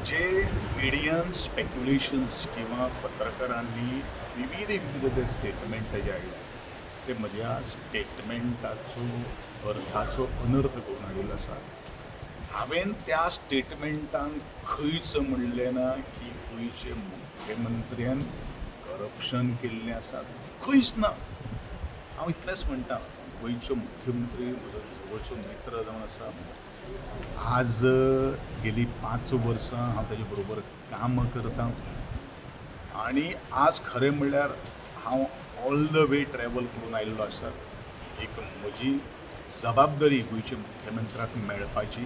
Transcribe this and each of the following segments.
जे median speculations किंवा पत्रकारांनी विविध जे स्टेटमेंट जे आयले ते म्हज्या स्टेटमेंटाचो अर्थाचो अनर्थ करून हाडिल्लो आसा। हांवें त्या स्टेटमेंटान खंयच म्हणलें ना की गोंयचे मुख्यमंत्र्यान करप्शन केल्लें आसा, खंयच ना। हांव इतलेंच म्हणटा, गोंयचो मुख्यमंत्री म्हजो जवळचो मित्र जावन आसा। आज गेली 5 वर्सां हांव ताजे बरोबर काम करतां आनी आज खरें म्हणल्यार हांव ऑल द वे ट्रॅवल करून आयिल्लो आसा। एक म्हजी जबाबदारी गोंयच्या मुख्यमंत्र्याक मेळपाची।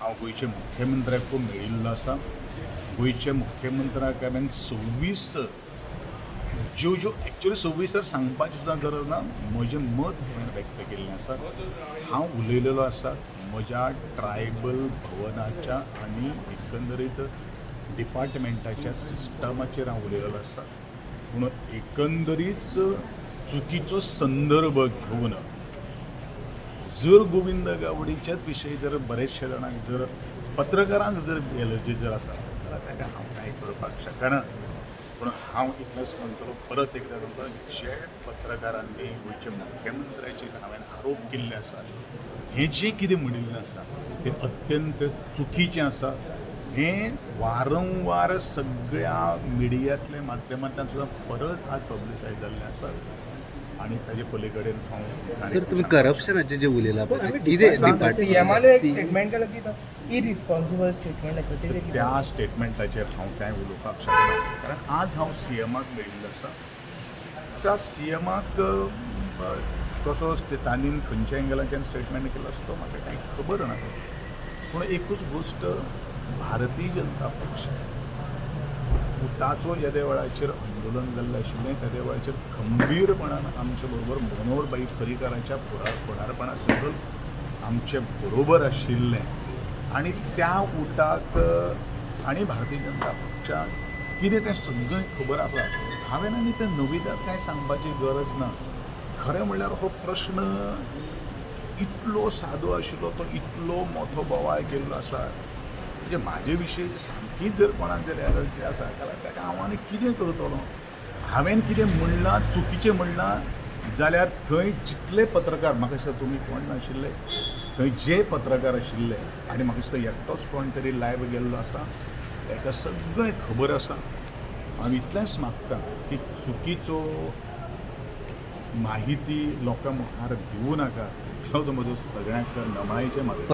हांव गोंयच्या मुख्यमंत्र्याक मेळिल्लो आसा। गोंयच्या मुख्यमंत्र्याक हांवें 26 ज्यो एक्चुअली 26 सांगपाची सुद्दां गरज ना, म्हजें मत हांवें व्यक्त केल्लें आसा। हांव उलयलेलो आसा म्हज्या ट्रायबल भवनाच्या आनी एकंदरीत डिपार्टमेंटाच्या सिस्टमाचेर हांव उलयलेलो आसा। पूण एकंदरीत चुकीचो संदर्भ घेवन जर गोविंद गावडेच्याच विशयी जर बरेचशे जाणांक जर पत्रकारांक जर एलर्जी जर आसा जाल्यार ताका हांव कांय करपाक शकना। पूण हांव इतलेंच म्हणटलो, परत एकदा म्हणटा, जे पत्रकारांनी गोंयच्या मुख्यमंत्र्याचेर हांवें आरोप केल्ले आसा, हें जें कितें म्हणिल्लें आसा तें अत्यंत चुकीचें आसा। हें वारंवार सगळ्या मिडियांतल्या माध्यमांतल्यान सुद्दां परत आज पब्लिसायज जाल्लें आसा आनी ताजे पली कडेन हांव सर तुम्ही करप्शनाचे जे उलयला स्टेटमेंट केलं की इरिस्पॉन्सिबल स्टेटमेंट त्या स्टेटमेंटाचेर हांव कांय उलोवपाक शकना, कारण आज हांव सीएमाक मेळिल्लो आसा। सीएमाक कसो तांणी खंयच्या एंगलाच्यान स्टेटमेंट केलो आसा तो म्हाका कांय खबर ना। पूण एकूच गोश्ट, भारतीय जनता पक्ष उटाचो ज्या वेळाचेर आंदोलन जाल्लें आशिल्लें त्या वेळाचेर खंबीरपणान आमचे बरोबर मनोहरभाई पर्रीकाराच्या फुडारपणा सकयल आमचे बरोबर आशिल्लें आनी त्या उटाक आनी भारतीय जनता पक्षाक कितें तें सगळें खबर आसा। हांवें आनी तें नविदाद कांय सांगपाची गरज ना। खरें म्हणल्यार हो प्रश्न इतलो सादो आशिल्लो, तो इतलो मोठो बोवाळ केल्लो आसा, म्हणजे म्हाजे विशीं सामकीच जर कोणाक जर एलर्जी आसा जाल्यार ताका हांव आनी कितें करतलो। हांवें कितें म्हणलां, चुकीचें म्हणलां जाल्यार थंय जितले पत्रकार, म्हाका दिसता तुमी कोण नाशिल्ले, थंय जे पत्रकार आशिल्ले आनी म्हाका दिसता एकटोच कोण तरी लायव्ह गेल्लो आसा, ताका सगळें खबर आसा। हांव इतलेंच मागतां की चुकीचो माहिती लोकां मुखार दिवं नाका। तो म्हजो सगळ्यांक नमळायेचें मागता।